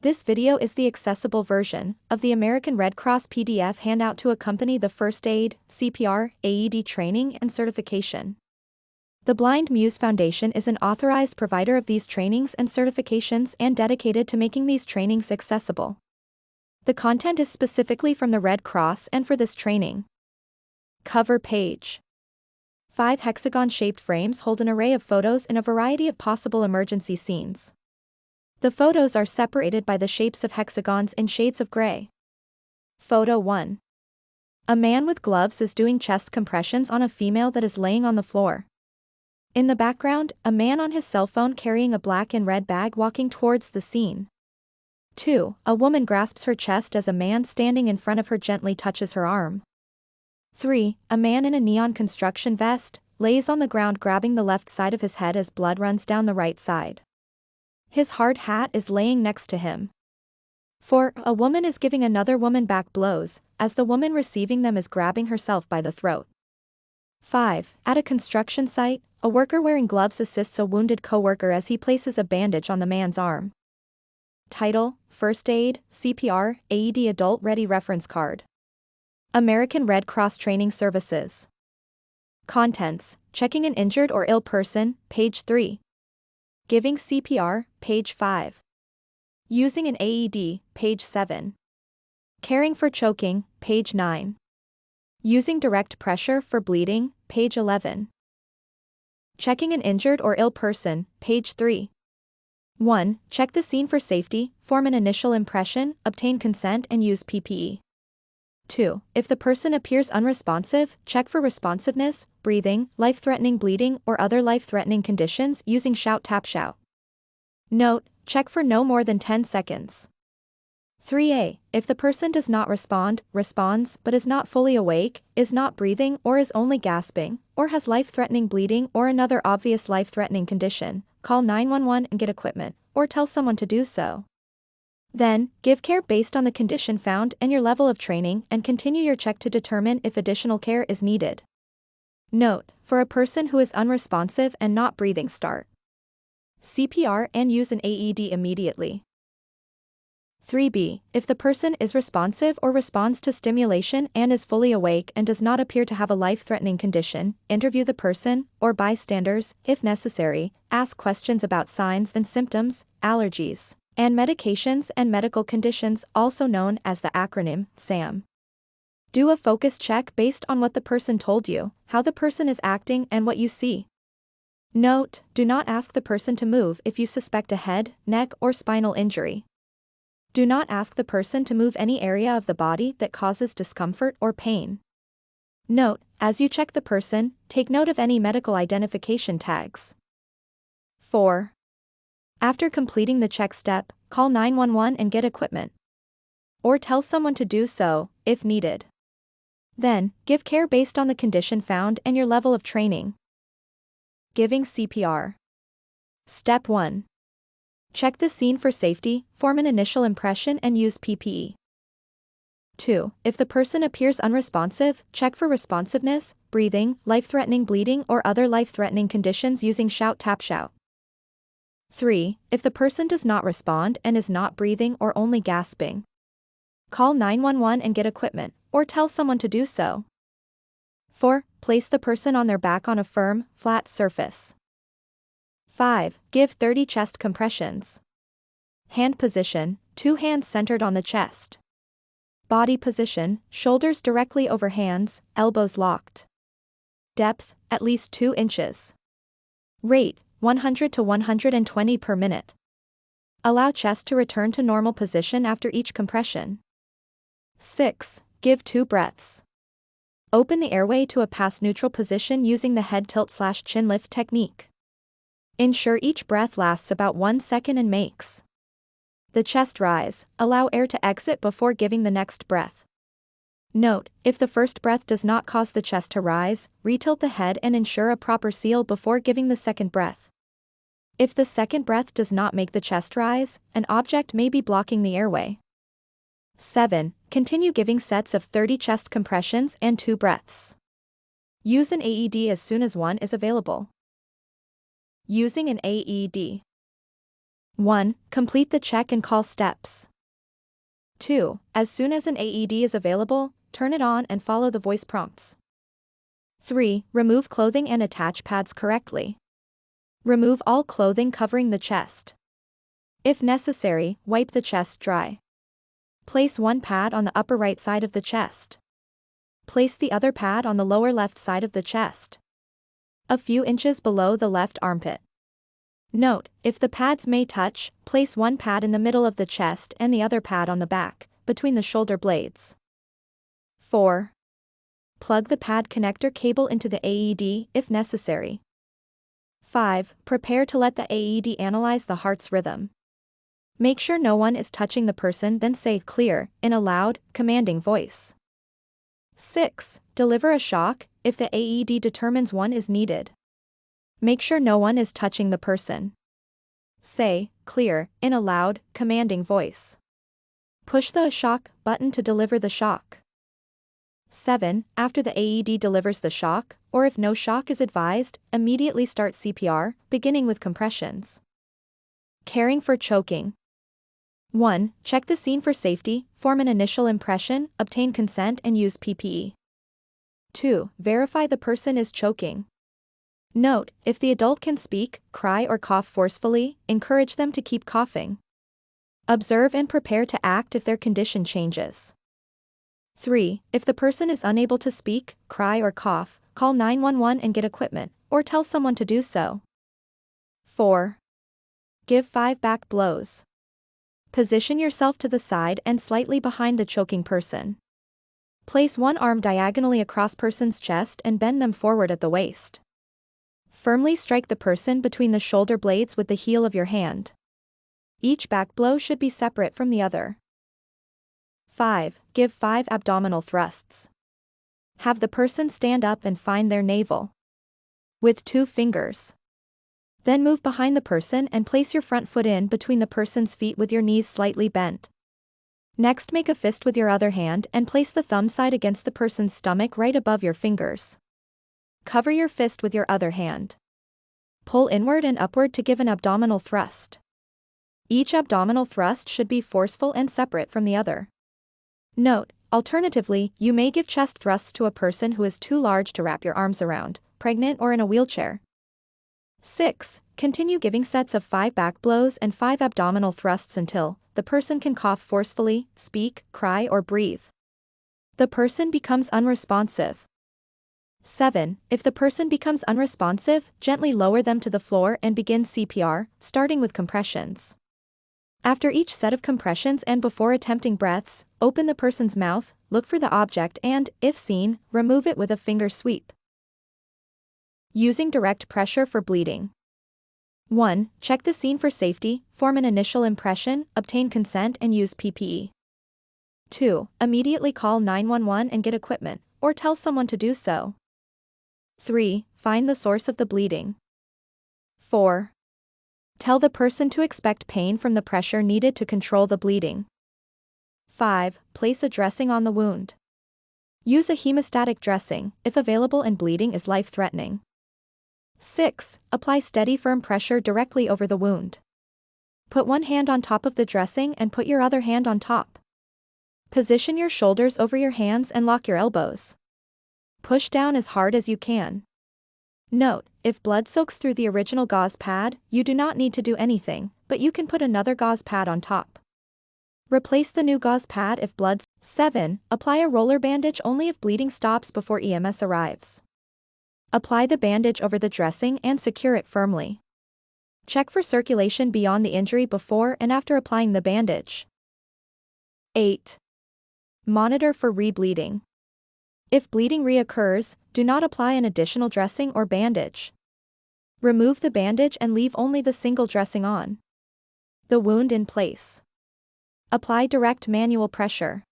This video is the accessible version of the American Red Cross PDF handout to accompany the first aid, CPR, AED training and certification. The Blind Muse Foundation is an authorized provider of these trainings and certifications and dedicated to making these trainings accessible. The content is specifically from the Red Cross and for this training. Cover page. 5 hexagon-shaped frames hold an array of photos in a variety of possible emergency scenes. The photos are separated by the shapes of hexagons in shades of gray. Photo 1. A man with gloves is doing chest compressions on a female that is laying on the floor. In the background, a man on his cell phone carrying a black and red bag walking towards the scene. 2. A woman grasps her chest as a man standing in front of her gently touches her arm. 3. A man in a neon construction vest lays on the ground grabbing the left side of his head as blood runs down the right side. His hard hat is laying next to him. 4. A woman is giving another woman back blows, as the woman receiving them is grabbing herself by the throat. 5. At a construction site, a worker wearing gloves assists a wounded coworker as he places a bandage on the man's arm. Title: First Aid, CPR, AED Adult Ready Reference Card. American Red Cross Training Services. Contents: Checking an injured or ill person, page 3. Giving CPR, page 5. Using an AED, page 7. Caring for choking, page 9. Using direct pressure for bleeding, page 11. Checking an injured or ill person, page 3. 1. Check the scene for safety, form an initial impression, obtain consent and use PPE. 2. If the person appears unresponsive, check for responsiveness, breathing, life-threatening bleeding or other life-threatening conditions using shout tap shout. Note: check for no more than 10 seconds. 3a. If the person does not respond, responds but is not fully awake, is not breathing or is only gasping, or has life-threatening bleeding or another obvious life-threatening condition, call 911 and get equipment, or tell someone to do so. Then, give care based on the condition found and your level of training and continue your check to determine if additional care is needed. Note: for a person who is unresponsive and not breathing, start CPR and use an AED immediately. 3b. If the person is responsive or responds to stimulation and is fully awake and does not appear to have a life-threatening condition, interview the person, or bystanders, if necessary, ask questions about signs and symptoms, allergies, and medications and medical conditions, also known as the acronym SAM. Do a focus check based on what the person told you, how the person is acting and what you see. Note: do not ask the person to move if you suspect a head, neck or spinal injury. Do not ask the person to move any area of the body that causes discomfort or pain. Note: as you check the person, take note of any medical identification tags. 4. After completing the check step, call 911 and get equipment. Or tell someone to do so, if needed. Then, give care based on the condition found and your level of training. Giving CPR. Step 1. Check the scene for safety, form an initial impression and use PPE. 2. If the person appears unresponsive, check for responsiveness, breathing, life-threatening bleeding or other life-threatening conditions using shout tap shout. 3. If the person does not respond and is not breathing or only gasping, call 911 and get equipment, or tell someone to do so. 4. Place the person on their back on a firm, flat surface. 5. Give 30 chest compressions. Hand position: 2 hands centered on the chest. Body position: shoulders directly over hands, elbows locked. Depth: at least 2 inches. Rate: 100 to 120 per minute. Allow chest to return to normal position after each compression. 6. Give 2 breaths. Open the airway to a pass neutral position using the head tilt/chin lift technique. Ensure each breath lasts about 1 second and makes the chest rise. Allow air to exit before giving the next breath. Note: if the first breath does not cause the chest to rise, retilt the head and ensure a proper seal before giving the second breath. If the second breath does not make the chest rise, an object may be blocking the airway. 7. Continue giving sets of 30 chest compressions and 2 breaths. Use an AED as soon as one is available. Using an AED. 1. Complete the check and call steps. 2. As soon as an AED is available, turn it on and follow the voice prompts. 3. Remove clothing and attach pads correctly. Remove all clothing covering the chest. If necessary, wipe the chest dry. Place one pad on the upper right side of the chest. Place the other pad on the lower left side of the chest, a few inches below the left armpit. Note, if the pads may touch, place one pad in the middle of the chest and the other pad on the back, between the shoulder blades. 4. Plug the pad connector cable into the AED if necessary. 5. Prepare to let the AED analyze the heart's rhythm. Make sure no one is touching the person, then say "clear" in a loud, commanding voice. 6. Deliver a shock if the AED determines one is needed. Make sure no one is touching the person. Say "clear" in a loud, commanding voice. Push the shock button to deliver the shock. 7. After the AED delivers the shock, or if no shock is advised, immediately start CPR, beginning with compressions. Caring for choking. 1. Check the scene for safety, form an initial impression, obtain consent and use PPE. 2. Verify the person is choking. Note, if the adult can speak, cry or cough forcefully, encourage them to keep coughing. Observe and prepare to act if their condition changes. 3. If the person is unable to speak, cry or cough, call 911 and get equipment, or tell someone to do so. 4. Give 5 back blows. Position yourself to the side and slightly behind the choking person. Place one arm diagonally across person's chest and bend them forward at the waist. Firmly strike the person between the shoulder blades with the heel of your hand. Each back blow should be separate from the other. 5. Give 5 abdominal thrusts. Have the person stand up and find their navel with 2 fingers. Then move behind the person and place your front foot in between the person's feet with your knees slightly bent. Next, make a fist with your other hand and place the thumb side against the person's stomach right above your fingers. Cover your fist with your other hand. Pull inward and upward to give an abdominal thrust. Each abdominal thrust should be forceful and separate from the other. Note, alternatively, you may give chest thrusts to a person who is too large to wrap your arms around, pregnant or in a wheelchair. 6. Continue giving sets of 5 back blows and 5 abdominal thrusts until the person can cough forcefully, speak, cry or breathe. The person becomes unresponsive. 7. If the person becomes unresponsive, gently lower them to the floor and begin CPR, starting with compressions. After each set of compressions and before attempting breaths, open the person's mouth, look for the object and, if seen, remove it with a finger sweep. Using direct pressure for bleeding. 1. Check the scene for safety, form an initial impression, obtain consent and use PPE. 2. Immediately call 911 and get equipment, or tell someone to do so. 3. Find the source of the bleeding. 4. Tell the person to expect pain from the pressure needed to control the bleeding. 5. Place a dressing on the wound. Use a hemostatic dressing, if available and bleeding is life-threatening. 6. Apply steady firm pressure directly over the wound. Put one hand on top of the dressing and put your other hand on top. Position your shoulders over your hands and lock your elbows. Push down as hard as you can. Note, if blood soaks through the original gauze pad, you do not need to do anything, but you can put another gauze pad on top. Replace the new gauze pad if blood. 7. Apply a roller bandage only if bleeding stops before EMS arrives. Apply the bandage over the dressing and secure it firmly. Check for circulation beyond the injury before and after applying the bandage. 8. Monitor for rebleeding. If bleeding reoccurs, do not apply an additional dressing or bandage. Remove the bandage and leave only the single dressing on the wound in place. Apply direct manual pressure.